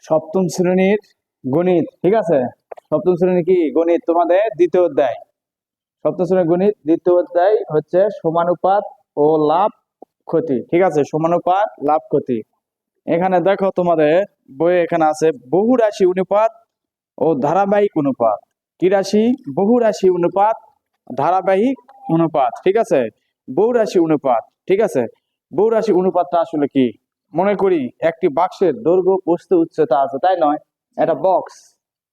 সপ্তম শ্রেণীর গণিত, ঠিক আছে। সপ্তম শ্রেণীর কি গণিত তোমাদের দ্বিতীয় অধ্যায়। সপ্তম শ্রেণীর গণিত দ্বিতীয় অধ্যায় হচ্ছে সমানুপাত ও লাভ ক্ষতি, ঠিক আছে। সমানুপাত লাভ ক্ষতি। এখানে দেখো তোমাদের বইয়ে এখানে আছে বহু রাশি অনুপাত ও ধারাবাহিক অনুপাত। কি রাশি? বহু রাশি অনুপাত, ধারাবাহিক অনুপাত, ঠিক আছে। বহু রাশি অনুপাত, ঠিক আছে। বহু রাশি অনুপাতটা আসলে কি? মনে করি একটি বাক্সের দৈর্ঘ্য প্রস্থ উচ্চতা আছে, তাই নয়? এটা বক্স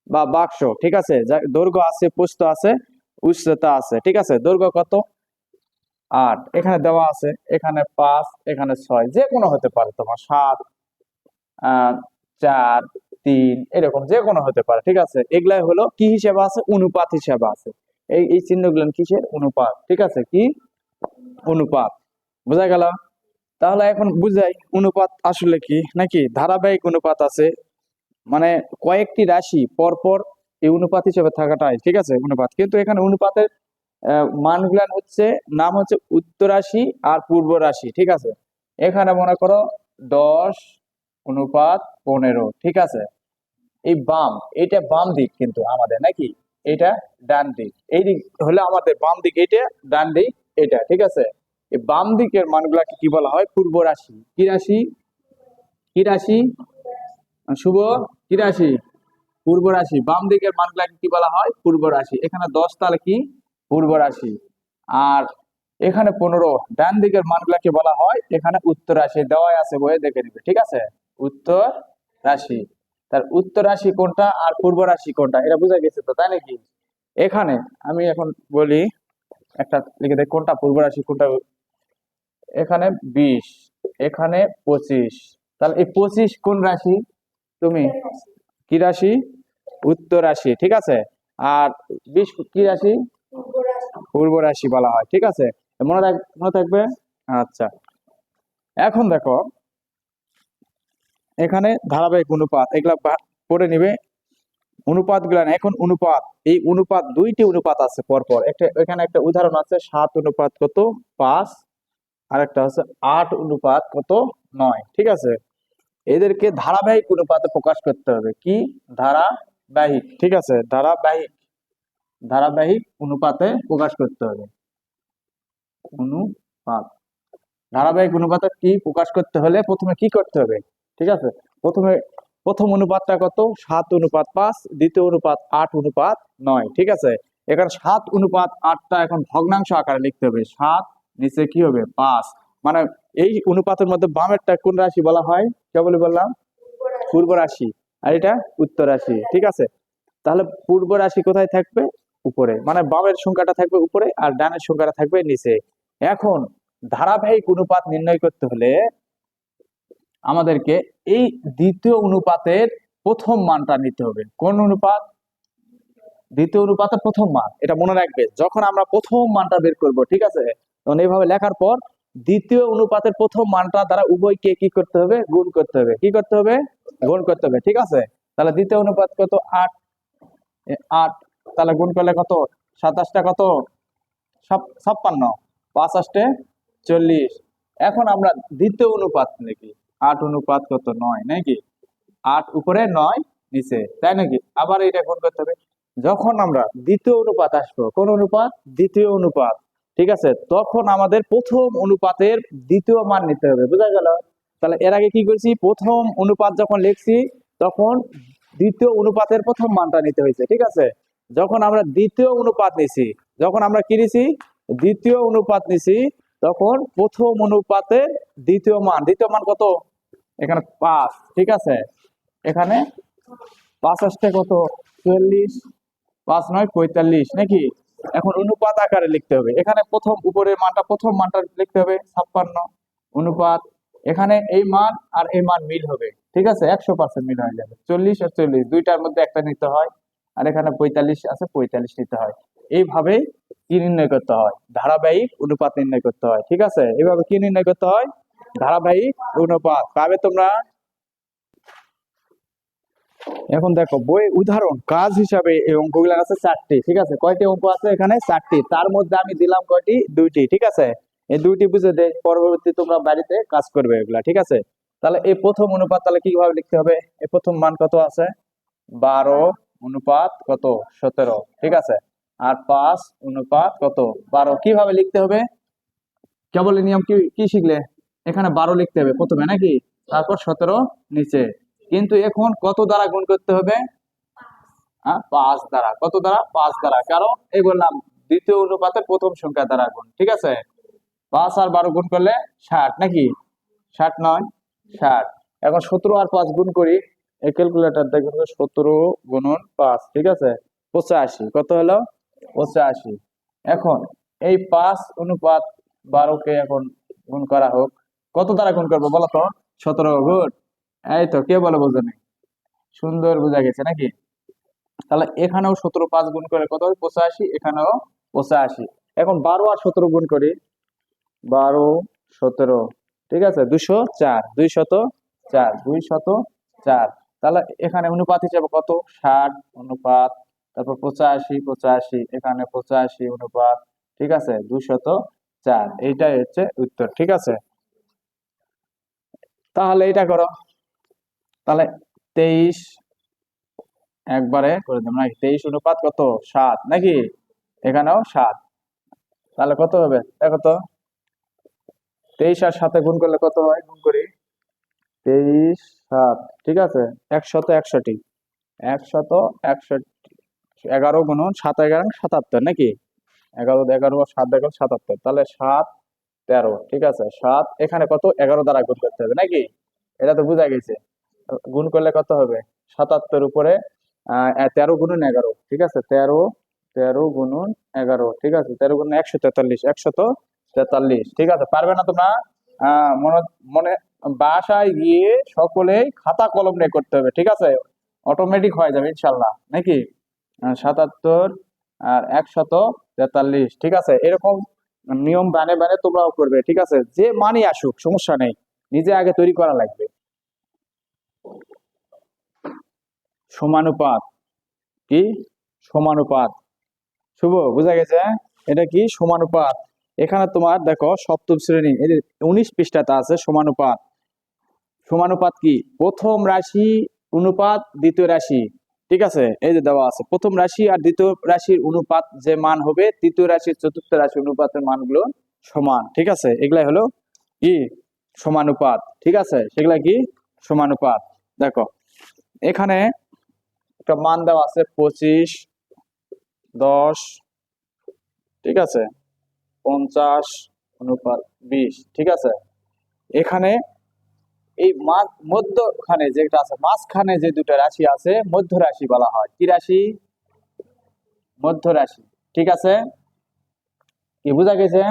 বা বাক্স, ঠিক আছে। দৈর্ঘ্য আছে, প্রস্থ আছে, উচ্চতা আছে, ঠিক আছে। দৈর্ঘ্য কত? 8। এখানে দেওয়া আছে, এখানে 5, এখানে 6, যে কোনো হতে পারে, তোমার 7, 4, 3, এরকম যে কোনো হতে পারে, ঠিক আছে। এগুলাই হলো কি হিসেবে আছে? অনুপাত হিসেবে আছে। এই চিহ্নগুলো কিসের? অনুপাত, ঠিক আছে। কি? অনুপাত। বোঝা গেল? তাহলে এখন বুঝাই অনুপাত আসলে কি, নাকি ধারাবাহিক অনুপাত আছে, মানে কয়েকটি রাশি পরপর এই অনুপাত হিসেবে থাকাটাই, ঠিক আছে, অনুপাত। কিন্তু এখানে অনুপাতের মানগুলান হচ্ছে, নাম হচ্ছে উত্তর রাশি আর পূর্ব রাশি, ঠিক আছে। এখানে মনে করো 10:15, ঠিক আছে। এই বাম, এটা বাম দিক কিন্তু আমাদের, নাকি এটা ডান দিক। এই দিক হলে আমাদের বাম দিক, এটা ডান দিক এটা, ঠিক আছে। এই বাম দিকের মানগুলাকে কি বলা হয়? পূর্ব রাশি। কি রাশি? কি রাশি? শুভ, কি রাশি? পূর্ব রাশি। বাম দিকের মানগুলাকে কি বলা হয়? পূর্ব রাশি। এখানে 10 তাহলে কি? পূর্ব রাশি। আর এখানে 15 ডান দিকের মানগুলাকে বলা হয় এখানে উত্তর রাশি। দেওয়াই আছে বইয়ে, দেখে নিবে, ঠিক আছে। উত্তর রাশি। তার উত্তর রাশি কোনটা আর পূর্ব রাশি কোনটা, এটা বোঝা গেছে তো, তাই নাকি? এখানে আমি এখন বলি, একটা লিখে দেখ কোনটা পূর্ব রাশি কোনটা। এখানে 20, এখানে 25, তাহলে এই 25 কোন রাশি? তুমি কি রাশি? উত্তর রাশি, ঠিক আছে। আর 20 কি রাশি? পূর্ব রাশি বলা হয়, ঠিক আছে। মনে থাকবে। আচ্ছা, এখন দেখো এখানে ধারাবাহিক অনুপাত, এগুলা পড়ে নিবে অনুপাত গুলা। এখন অনুপাত, এই অনুপাত দুইটি অনুপাত আছে পরপর। একটা এখানে একটা উদাহরণ আছে 7:5, আর একটা হচ্ছে 8:9, ঠিক আছে। এদেরকে ধারাবাহিক অনুপাতে প্রকাশ করতে হবে। কি? ধারাবাহিক, ঠিক আছে। ধারাবাহিক, ধারাবাহিক অনুপাতে প্রকাশ করতে হবে। অনুপাত, ধারাবাহিক অনুপাতে কি প্রকাশ করতে হলে প্রথমে কি করতে হবে, ঠিক আছে। প্রথম অনুপাতটা কত? 7:5, দ্বিতীয় অনুপাত 8:9, ঠিক আছে। এখানে 7:8টা এখন ভগ্নাংশ আকারে লিখতে হবে। 7 নিচে কি হবে? 5। মানে এই অনুপাতের মধ্যে বামেরটা কোন রাশি বলা হয়? কেবলই বললাম পূর্ব রাশি, আর এটা উত্তর রাশি, ঠিক আছে। তাহলে পূর্ব রাশি কোথায় থাকবে? উপরে, মানে বামের সংখ্যাটা থাকবে উপরে আর ডানের সংখ্যাটা থাকবে নিচে। এখন ধারাবাহিক অনুপাত নির্ণয় করতে হলে আমাদেরকে এই দ্বিতীয় অনুপাতের প্রথম মানটা নিতে হবে। কোন অনুপাত? দ্বিতীয় অনুপাতের প্রথম মান। এটা মনে রাখবে, যখন আমরা প্রথম মানটা বের করব, ঠিক আছে, তখন এইভাবে লেখার পর দ্বিতীয় অনুপাতের প্রথম মানটা দ্বারা উভয়কে কি করতে হবে? গুণ করতে হবে। কি করতে হবে? গুণ করতে হবে, ঠিক আছে। তাহলে দ্বিতীয় অনুপাত কত? 8। 8 তাহলে গুণ করলে কত? 27টা কত? 56। 5 40। এখন আমরা দ্বিতীয় অনুপাত নাকি 8 কত? 9, নাকি 8 উপরে 9 নিচে, তাই নাকি? আবার এটা গুণ করতে হবে। যখন আমরা দ্বিতীয় অনুপাত আসবো, কোন অনুপাত? দ্বিতীয় অনুপাত, ঠিক আছে, তখন আমাদের প্রথম অনুপাতের দ্বিতীয় মান নিতে হবে। বোঝা গেল? তাহলে এর আগে কি করছি? প্রথম অনুপাত যখন লিখছি তখন দ্বিতীয় অনুপাতের প্রথম মানটা নিতে হয়েছে, ঠিক আছে। যখন আমরা দ্বিতীয় অনুপাত নিছি, যখন আমরা কি নিছি? দ্বিতীয় অনুপাত নিছি, তখন প্রথম অনুপাতের দ্বিতীয় মান, দ্বিতীয় মান কত? এখানে 5, ঠিক আছে। এখানে 5 কত? 40। 5 9 45, নাকি? এখন অনুপাত আকারে লিখতে হবে। এখানে প্রথম উপরের মানটা, প্রথম মানটা লিখতে হবে 56 অনুপাত। এখানে এই মান আর এই মান মিল হবে, ঠিক আছে, 100% মিল হয়ে যাবে। 40 আর 40 দুইটার মধ্যে একটা নিতে হয়, আর এখানে 45 আছে, 45 নিতে হয়। এইভাবে কি নির্ণয় করতে হয়? ধারাবাহিক অনুপাত নির্ণয় করতে হয়, ঠিক আছে। এইভাবে কি নির্ণয় করতে হয়? ধারাবাহিক অনুপাত পাবে তোমরা। এখন দেখো বই উদাহরণ কাজ হিসাবে এই অঙ্কগুলো আছে 4টি, ঠিক আছে। কয়টি অঙ্ক আছে এখানে? 4টি। তার মধ্যে আমি দিলাম কয়টি? 2টি, ঠিক আছে। এই 2টি বুঝে দে, পরবর্তী তোমরা বাড়িতে কাজ করবে এগুলা, ঠিক আছে। তাহলে এই প্রথম অনুপাত তাহলে কিভাবে লিখতে হবে? এই প্রথম মান কত আছে? 12 অনুপাত কত? 17, ঠিক আছে। আর 5 অনুপাত কত? 12। কিভাবে লিখতে হবে? কেবল এই নিয়ম কি কি শিখলে? এখানে 12 লিখতে হবে প্রথমে নাকি, তারপর 17 নিচে। কিন্তু এখন কত দ্বারা গুণ করতে হবে? 5 দ্বারা। কত দ্বারা? 5 দ্বারা। কারণ এই বললাম দ্বিতীয় অনুপাতের প্রথম সংখ্যা দ্বারা গুণ, ঠিক আছে। 5 আর 12 গুণ করলে 60 নাকি, 60 নয় 60। এখন 17 আর 5 গুণ করি, এই ক্যালকুলেটর দেখুন, 17 গুণন 5, ঠিক আছে, 85। কত হলো? 85। এখন এই 5 অনুপাত 12 কে এখন গুণ করা হোক। কত দ্বারা গুণ করবো বলো তো? 17 গুণ। এই তো, কে বলে বোঝে নাই? সুন্দর বোঝা গেছে নাকি? তাহলে এখানেও 17 5 গুণ করে কত হয়? 85। এখানেও 85। এখন 12 আর 17 গুণ করি, 12 17, ঠিক আছে, 204, 204, 204। তাহলে এখানে অনুপাত হিসেবে কত? 60 অনুপাত, তারপর 85 85, এখানে 85 অনুপাত, ঠিক আছে, 204। এইটাই হচ্ছে উত্তর, ঠিক আছে। তাহলে এটা করো। তাহলে 23 একবারে করে দেব নাকি, 23 অনুপাত কত? 7 নাকি, এখানেও 7। তাহলে কত হবে দেখো তো? 23 আর 7 গুণ করলে কত হয়? গুণ করি, 23 7, ঠিক আছে, 161, 161। 11 গুণন 7 11 77 নাকি, 11 11 7 11 77। তাহলে 7 13, ঠিক আছে, 7 এখানে কত? 11 দ্বারা গুণ করতে হবে নাকি, এটা তো বোঝা গেছে। গুণ করলে কত হবে? 77 উপরে 13 গুণন 11, ঠিক আছে, 13 13 গুণন 11, ঠিক আছে, 13 গুণন 143, 143, ঠিক আছে। পারবে না তোমরা? মনে মনে বাসায় গিয়ে সকলেই খাতা কলম নিয়ে করতে হবে, ঠিক আছে, অটোমেটিক হয়ে যাবে ইনশাল্লাহ নাকি। 77 আর 143, ঠিক আছে। এরকম নিয়ম বানে বানে তোমরাও করবে, ঠিক আছে। যে মানি আসুক সমস্যা নেই, নিজে আগে তৈরি করা লাগবে। সমানুপাত কি? সমানুপাত, শুভ বোঝা গেছে? এটা কি? সমানুপাত। এখানে তোমার দেখো সপ্তম শ্রেণী, এই যে 19 পৃষ্ঠাতে আছে সমানুপাত। সমানুপাত কি? প্রথম রাশি অনুপাত দ্বিতীয় রাশি, ঠিক আছে, এই যে দেওয়া আছে প্রথম রাশি আর দ্বিতীয় রাশির অনুপাত যে মান হবে, তৃতীয় রাশির চতুর্থ রাশি অনুপাতের মানগুলো সমান, ঠিক আছে, এগুলাই হলো কি? সমানুপাত, ঠিক আছে, সেগুলা কি? সমানুপাত। দেখো এখানে একটা মান দেওয়া আছে 25 10, ঠিক আছে, 50 অনুপাত 20, ঠিক আছে। এখানে এই মধ্যখানে যেটা আছে, মাঝখানে যে দুটো রাশি আছে, মধ্য রাশি বলা হয়। কি রাশি? মধ্য রাশি, ঠিক আছে, কি বোঝা গেছে?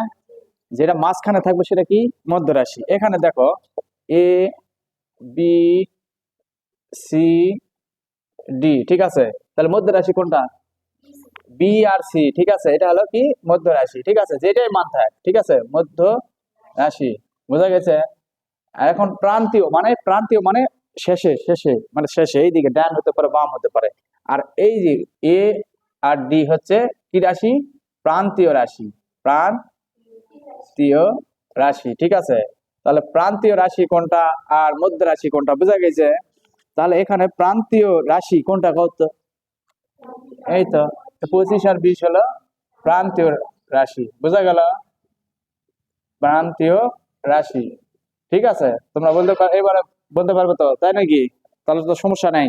যেটা মাঝখানে থাকবে সেটা কি? মধ্য রাশি। এখানে দেখো এ বি সি ডি, ঠিক আছে, তাহলে মধ্য রাশি কোনটা? বি আর সি, ঠিক আছে, এটা হলো কি? মধ্য রাশি, ঠিক আছে, যেটাই মান থাকে, ঠিক আছে, মধ্য রাশি, বোঝা গেছে? আর এখন প্রান্তীয় মানে, প্রান্তীয় মানে শেষে, শেষে মানে শেষে, এইদিকে ডান হতে পারে বাম হতে পারে। আর এই যে এ আর ডি হচ্ছে কি রাশি? প্রান্তীয় রাশি, প্রান্তীয় রাশি, ঠিক আছে। তাহলে প্রান্তীয় রাশি কোনটা আর মধ্য রাশি কোনটা, বোঝা গেছে? তাহলে এখানে প্রান্তীয় রাশি কোনটা কত? এই তো 25 আর 20 হলো প্রান্তীয় রাশি, বোঝা গেল? প্রান্তীয় রাশি, ঠিক আছে। তোমরা বলতে পারো, এবারে বলতে পারবে তো, তাই নাকি? তাহলে তো সমস্যা নাই।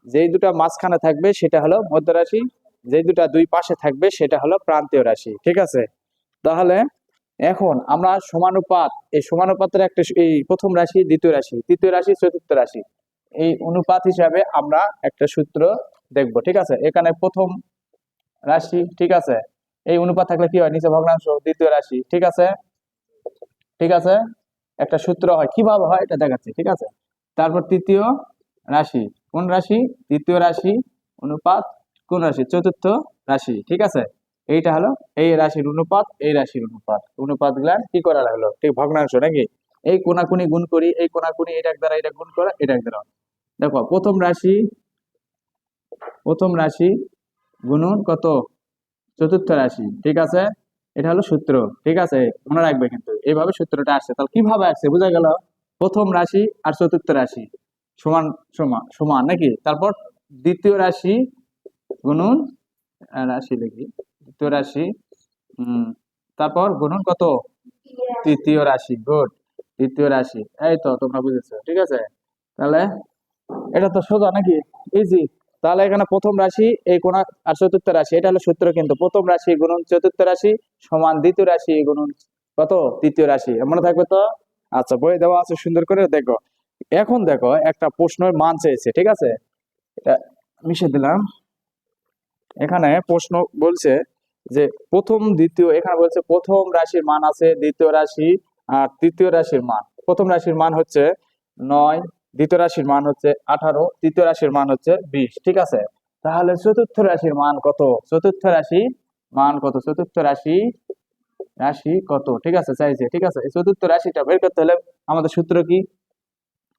যেই দুটা মাঝখানে থাকবে সেটা হলো মধ্য রাশি, যেই দুটা দুই পাশে থাকবে সেটা হলো প্রান্তীয় রাশি, ঠিক আছে। তাহলে এখন আমরা সমানুপাত, এই সমানুপাতের একটা, এই প্রথম রাশি দ্বিতীয় রাশি তৃতীয় রাশি চতুর্থ রাশি, এই অনুপাত হিসাবে আমরা একটা সূত্র দেখব, ঠিক আছে। এখানে প্রথম রাশি, ঠিক আছে, এই অনুপাত থাকলে কি হয়? নিচে ভগ্নাংশ, দ্বিতীয় রাশি, ঠিক আছে, ঠিক আছে, একটা সূত্র হয়, কিভাবে হয় এটা দেখাচ্ছি, ঠিক আছে। তারপর তৃতীয় রাশি, কোন রাশি? তৃতীয় রাশি অনুপাত কোন রাশি? চতুর্থ রাশি, ঠিক আছে। এইটা হলো এই রাশির অনুপাত, এই রাশির অনুপাত, অনুপাত গুলা কি করা লাগলো? ঠিক ভগ্নাংশ নাকি, এই কোনাকুনি গুণ করি, এই কোনাকুনি এটা দ্বারা এটা গুণ করা, এটা দ্বারা। দেখো প্রথম রাশি, প্রথম রাশি গুণন কত? চতুর্থ রাশি, ঠিক আছে, এটা হলো সূত্র, ঠিক আছে, মনে রাখবে কিন্তু এইভাবে সূত্রটা আসছে। তাহলে কিভাবে আসছে বোঝা গেল? প্রথম রাশি আর চতুর্থ রাশি সমান সমান সমান নাকি? তারপর দ্বিতীয় রাশি গুণন রাশি লিখি, দ্বিতীয় রাশি তারপর গুণন কত? তৃতীয় রাশি। গুড, তৃতীয় রাশি। এই তো তোমরা বুঝেছো, ঠিক আছে। তাহলে এটা তো সোজা নাকি, ইজি। তাহলে এখানে প্রথম রাশি এই কোণ আর চতুর্থ রাশি, এটা হলো সূত্র কিন্তু, প্রথম রাশি গুণন চতুর্থ রাশি সমান দ্বিতীয় রাশি গুণন কত? তৃতীয় রাশি। মনে থাকবে তো? আচ্ছা, বই দেওয়া আছে, সুন্দর করে দেখো। এখন দেখো একটা প্রশ্নের মান চেয়েছে, ঠিক আছে, এটা মিশে দিলাম। এখানে প্রশ্ন বলছে যে প্রথম দ্বিতীয়, এখানে বলছে প্রথম রাশির মান আছে, দ্বিতীয় রাশি আর তৃতীয় রাশির মান। প্রথম রাশির মান হচ্ছে 9, দ্বিতীয় রাশির মান হচ্ছে 18, তৃতীয় রাশির মান হচ্ছে 20, ঠিক আছে। তাহলে চতুর্থ রাশির মান কত? চতুর্থ রাশি মান কত? চতুর্থ রাশি রাশি কত, ঠিক আছে চাইছে, ঠিক আছে। এই চতুর্থ রাশিটা বের করতে হলে আমাদের সূত্র কি?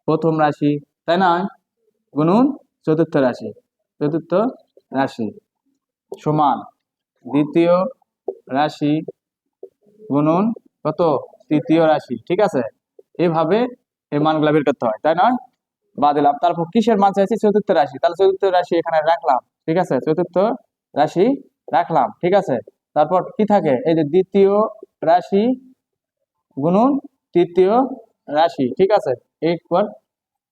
প্রথম রাশি, তাই না, গুণন চতুর্থ রাশি, চতুর্থ রাশি সমান দ্বিতীয় রাশি গুণন কত? তৃতীয় রাশি, ঠিক আছে। এভাবে এই মানগুলা বের করতে হয়, তাই না? বা দিলাম। তারপর কিসের মান চাইছি? চতুর্থ রাশি, তাহলে চতুর্থ রাশি এখানে রাখলাম, ঠিক আছে, চতুর্থ রাশি রাখলাম, ঠিক আছে। তারপর কি থাকে? এই যে দ্বিতীয় রাশি গুণন তৃতীয় রাশি, ঠিক আছে। এইবার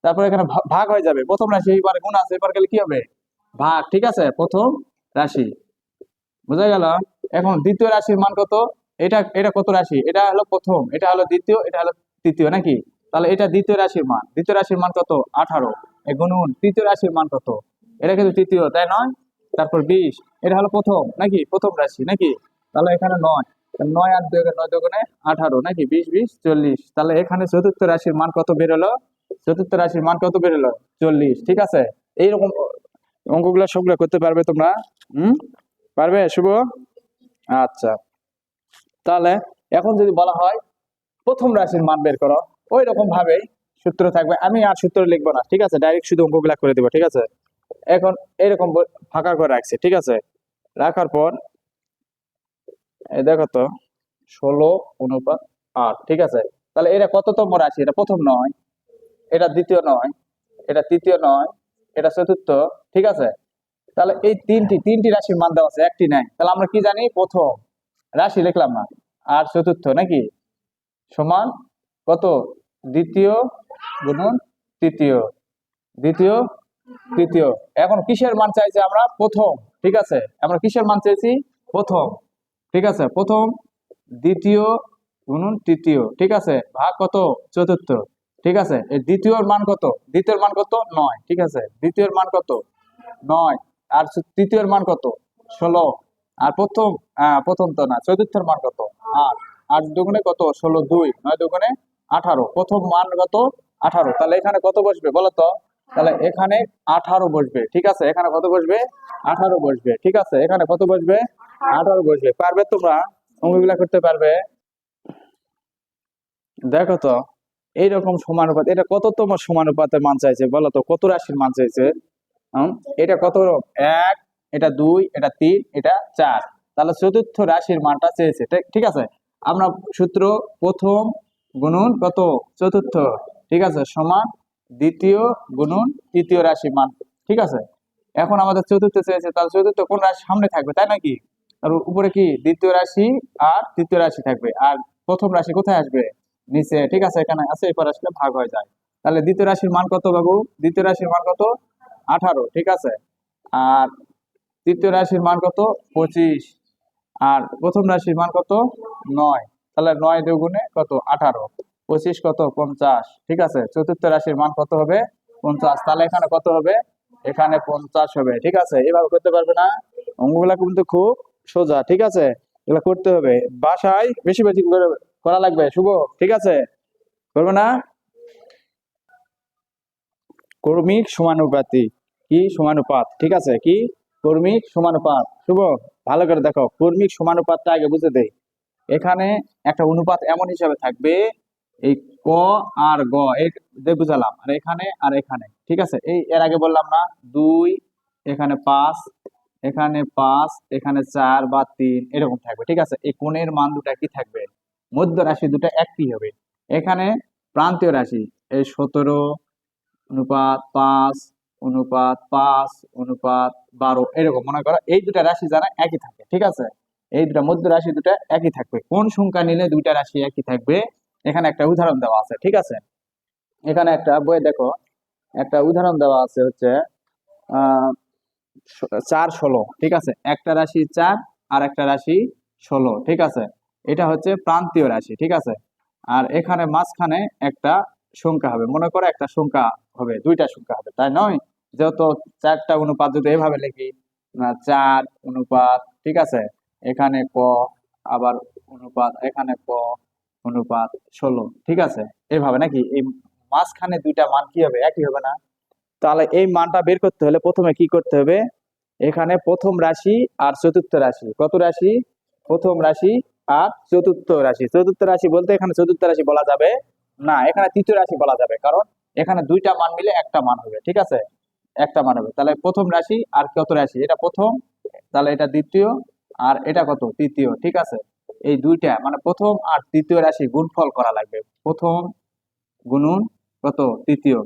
তারপর এখানে ভাগ হয়ে যাবে, প্রথম রাশি এবার গুণ আছে, এবার গেলে কি হবে? ভাগ, ঠিক আছে, প্রথম রাশি। বোঝা গেল? এখন দ্বিতীয় রাশির মান কত? এটা এটা কত রাশি? এটা হলো প্রথম, এটা হলো দ্বিতীয়, এটা হলো তৃতীয় নাকি? তাহলে এটা দ্বিতীয় রাশির মান, দ্বিতীয় রাশির মান কত? 18। গুণন তৃতীয় রাশির মান কত? এটা কিন্তু তৃতীয়, তাই নয়? তারপর 20, এটা হলো প্রথম নাকি, প্রথম রাশি নাকি? তাহলে এখানে 9, 9 আর 2 9 2 18 নাকি, 20 20 40। তাহলে এখানে চতুর্থ রাশির মান কত বেরোলো? চতুর্থ রাশির মান কত বেরোলো? 40, ঠিক আছে। এইরকম অঙ্কগুলো সবগুলো করতে পারবে তোমরা? পারবে শুভ? আচ্ছা, তাহলে এখন যদি বলা হয় প্রথম রাশির মান বের করো, ওই রকম ভাবে সূত্র থাকবে। আমি আর সূত্র লিখবো না, ঠিক আছে, ডাইরেক্ট শুধু অঙ্কগুলা করে দেবো, ঠিক আছে। এখন এরকম ফাঁকা করে রাখছে, ঠিক আছে। রাখার পর এই দেখো তো 16:8, ঠিক আছে। তাহলে এটা কততম রাশি? এটা প্রথম নয়, এটা দ্বিতীয় নয়, এটা তৃতীয় নয়, এটা চতুর্থ, ঠিক আছে। তাহলে এই তিনটি রাশির মান দেওয়া আছে, একটি নাই। তাহলে আমরা কি জানি? প্রথম রাশি লিখলাম না, আর চতুর্থ নাকি সমান কত? দ্বিতীয় গুণন তৃতীয়, দ্বিতীয় তৃতীয়। এখন কিসের মান চাইছি আমরা? প্রথম, ঠিক আছে। আমরা কিসের মান চাইছি? প্রথম, ঠিক আছে। প্রথম দ্বিতীয় গুণন তৃতীয়, ঠিক আছে, ভাগ কত? চতুর্থ, ঠিক আছে। এই দ্বিতীয়র মান কত? দ্বিতীয়র মান কত? 9, ঠিক আছে। দ্বিতীয়র মান কত? 9। আর তৃতীয়র মান কত? 16। আর প্রথম প্রথম তো না, চতুর্থের মান কত? 8। 8 দুগুণে কত? 16 2, 9 দুগুণে 18। প্রথম মান কত? 18। তাহলে এখানে কত বসবে বলো তো? তাহলে এখানে 18 বসবে, ঠিক আছে। এখানে কত বসবে? 18 বসবে, ঠিক আছে। এখানে কত বসবে? 18 বসবে। পারবে তোমরা অঙ্কগুলা করতে পারবে? দেখো তো এইরকম সমানুপাত, এটা কততম সমানুপাতের মান চাইছে বলো তো? কত রাশির মান চাইছে? এটা কত? 1, এটা 2, এটা 3, এটা 4। তাহলে চতুর্থ রাশির মানটা চেয়েছে, ঠিক আছে। আমরা সূত্র প্রথম গুণন কত? চতুর্থ, ঠিক আছে, সমান দ্বিতীয় গুণন তৃতীয় রাশির মান, ঠিক আছে। এখন আমাদের চতুর্থ চেয়েছে, তাহলে চতুর্থ কোন রাশি সামনে থাকবে, তাই নাকি? আর উপরে কি? দ্বিতীয় রাশি আর তৃতীয় রাশি থাকবে, আর প্রথম রাশি কোথায় আসবে? নিচে, ঠিক আছে। এখানে আছে, এরপর আসলে ভাগ হয়ে যায়। তাহলে দ্বিতীয় রাশির মান কত বাবু? দ্বিতীয় রাশির মান কত? 18, ঠিক আছে। আর তৃতীয় রাশির মান কত? 25। আর প্রথম রাশির মান কত? 9। তাহলে 9 দুগুণে কত? 18, 25 কত? 50, ঠিক আছে। চতুর্থ রাশির মান কত হবে? 50। তাহলে এখানে কত হবে? এখানে 50 হবে, ঠিক আছে। এভাবে করতে পারবে না? অঙ্কগুলা কিন্তু খুব সোজা, ঠিক আছে। এগুলো করতে হবে বাসায়, বেশি বেশি করে করা লাগবে শুভ, ঠিক আছে। করবে না? কর্মিক সমানুপাতি, কি সমানুপাত, ঠিক আছে, কি কর্মিক সমানুপাত। শুভ, ভালো করে দেখো, কর্মিক সমানুপাতটা আগে বুঝে দেই। এখানে একটা অনুপাত এমন হিসাবে থাকবে, এই ক আর গ এই বুঝালাম, আর এখানে আর এখানে, ঠিক আছে। এই এর আগে বললাম না, 2, এখানে 5, এখানে 5, এখানে 4 বা 3 এরকম থাকবে, ঠিক আছে। এই কোণের মান দুটা কি থাকবে? মধ্য রাশি দুটো একই হবে। এখানে প্রান্তীয় রাশি, এই 17:5:5:12 এরকম মনে করো এই দুটা রাশি যারা একই থাকে, ঠিক আছে, এই দুটা মধ্য রাশি দুটা একই থাকবে। কোন সংখ্যা নিলে দুইটা রাশি একই থাকবে, এখানে একটা উদাহরণ দেওয়া আছে, ঠিক আছে। এখানে একটা বই দেখো, একটা উদাহরণ দেওয়া আছে হচ্ছে আহ 4:16, ঠিক আছে, একটা রাশি 4 আর একটা রাশি 16, ঠিক আছে, এটা হচ্ছে প্রান্তীয় রাশি, ঠিক আছে। আর এখানে মাঝখানে একটা সংখ্যা হবে, মনে করো একটা সংখ্যা হবে, দুইটা সংখ্যা হবে, তাই নয়? যেহেতু চারটা অনুপাত যদি এভাবে লিখি, 4 অনুপাত, ঠিক আছে, এখানে ক, আবার অনুপাত, এখানে ক অনুপাত 16, ঠিক আছে, এইভাবে নাকি এই মাঝখানে দুইটা মান কি হবে, একই হবে না? তাহলে এই মানটা বের করতে হলে প্রথমে কি করতে হবে, এখানে প্রথম রাশি আর চতুর্থ রাশি, কত রাশি, প্রথম রাশি আর চতুর্থ রাশি। চতুর্থ রাশি বলতে এখানে চতুর্থ রাশি বলা যাবে না, এখানে তৃতীয় রাশি বলা যাবে, কারণ এখানে দুইটা মান মিলে একটা মান হবে, ঠিক আছে, একটা মান হবে। তাহলে প্রথম রাশি আর কত রাশি, এটা প্রথম, তাহলে এটা দ্বিতীয়, আর এটা কত, তৃতীয়, ঠিক আছে। এই দুইটা মানে প্রথম আর তৃতীয় রাশি গুণফল করা লাগবে, প্রথম গুণন কত, তৃতীয়।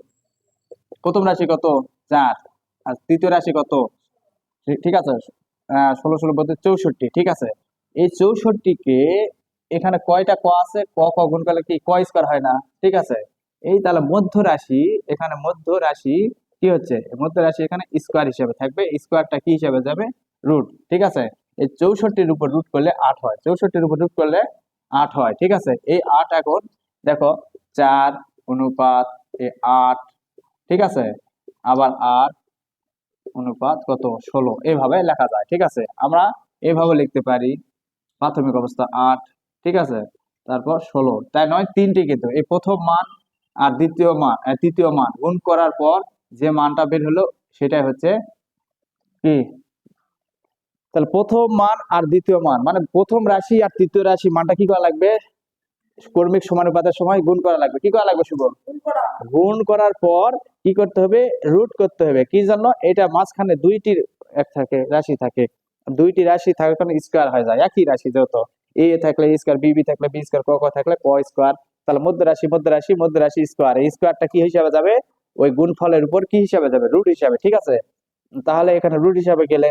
প্রথম রাশি কত, 4, আর তৃতীয় রাশি কত, ঠিক আছে, 16 16 বলতে 64, ঠিক আছে। এই 64কে এখানে কয়টা ক আছে, ক ক গুণ করলে কি ক স্কয়ার হয় না, ঠিক আছে। এই তাহলে মধ্য রাশি, এখানে মধ্য রাশি কি হচ্ছে, মধ্য রাশি এখানে স্কয়ার হিসেবে থাকবে, স্কয়ারটা কি হিসেবে যাবে, রুট, ঠিক আছে। এই 64-র উপর রুট করলে 8 হয়, 64-র উপর রুট করলে 8 হয়, ঠিক আছে। এই 8 এখন দেখো 4:8, ঠিক আছে, আবার 8:কত 16, এইভাবে লেখা যায়, ঠিক আছে। আমরা এইভাবে লিখতে পারি, প্রাথমিক অবস্থা 8, ঠিক আছে, তারপর 16, তাই নয়, তিনটি কিন্তু এই প্রথম মান আর দ্বিতীয় মান, তৃতীয় মান গুণ করার পর যে মানটা বের হলো সেটাই হচ্ছে কি, তাহলে প্রথম মান আর দ্বিতীয় মান মানে প্রথম রাশি আর তৃতীয় রাশি মানটা কি করা লাগবে, কর্মিক সমানুপাতের সময় গুণ করা লাগবে, কি করা লাগবে শুভ, গুণ করার পর কি করতে হবে, রুট করতে হবে, কি জন্য, এটা মাঝখানে দুইটি এক থাকে রাশি থাকে, দুইটি রাশি থাকার কারণে স্কয়ার হয়ে যায়, একই রাশি যেহেতু এ থাকলে স্কয়ার, বি থাকলে বি স্কয়ার, ক থাকলে ক স্কয়ার, তাহলে মধ্য রাশি মধ্য রাশি মধ্য রাশি স্কয়ার, এই স্কয়ারটা কি হিসাবে যাবে, ওই গুণফলের উপর কি হিসাবে যাবে, রুট হিসাবে, ঠিক আছে। তাহলে এখানে রুট হিসাবে গেলে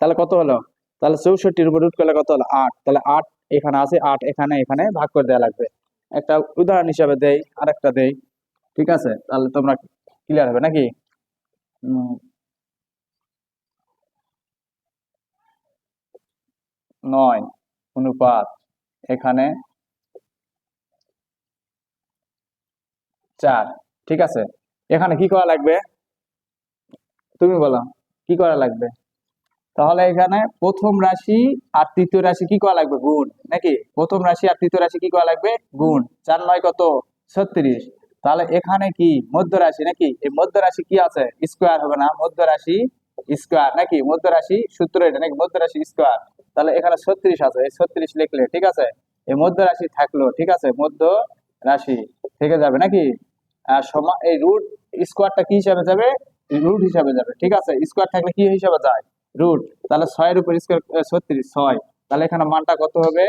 তাহলে কত হলো, তাহলে 64-র উপর রুট করলে কত হলো, 8, তাহলে 8 এখানে আছে, 8 এখানে এখানে ভাগ করে দেওয়া লাগবে। একটা উদাহরণ হিসাবে দেই, আরেকটা দেই, ঠিক আছে, তাহলে তোমরা ক্লিয়ার হবে নাকি। 9 অনুপাত এখানে 4, ঠিক আছে, এখানে কি করা লাগবে, তুমি বলো কি করা লাগবে। তাহলে এখানে প্রথম রাশি আর তৃতীয় রাশি কি করা লাগবে, গুণ, নাকি প্রথম রাশি আর তৃতীয় রাশি কি করা লাগবে, গুণ, 4 9 কত 36, তাহলে এখানে কি মধ্য রাশি, নাকি এই মধ্য রাশি কি আছে, স্কয়ার হবে না, মধ্য রাশি স্কয়ার, নাকি মধ্য রাশি সূত্র এটা, নাকি মধ্য রাশি স্কয়ার, তাহলে এখানে 36 আছে, এই 36 লিখলে, ঠিক আছে, এই মধ্য রাশি থাকলো, ঠিক আছে, মধ্য রাশি থেকে যাবে নাকি, আর এই রুট স্কয়ারটা কি হিসাবে যাবে, রুট হিসাবে যাবে, ঠিক আছে, স্কয়ার থাকলে কি হিসাবে যায়, রুট, তাহলে 6-এর উপর স্কয়ার 36, 6, তাহলে এখানে মানটা কত হবে,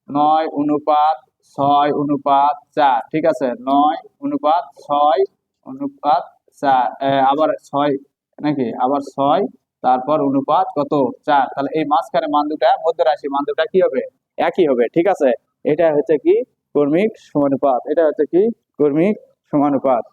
9:6:4, ঠিক আছে, 9:6:4, আবার 6, নাকি আবার 6, তারপর অনুপাত কত 4, তাহলে এই মাঝখানে মান দুটা মধ্য রাশি মান দুটা কি হবে, একই হবে, ঠিক আছে। এটা হচ্ছে কি কর্মিক সমানুপাত, এটা হচ্ছে কি কর্মিক সমানুপাত।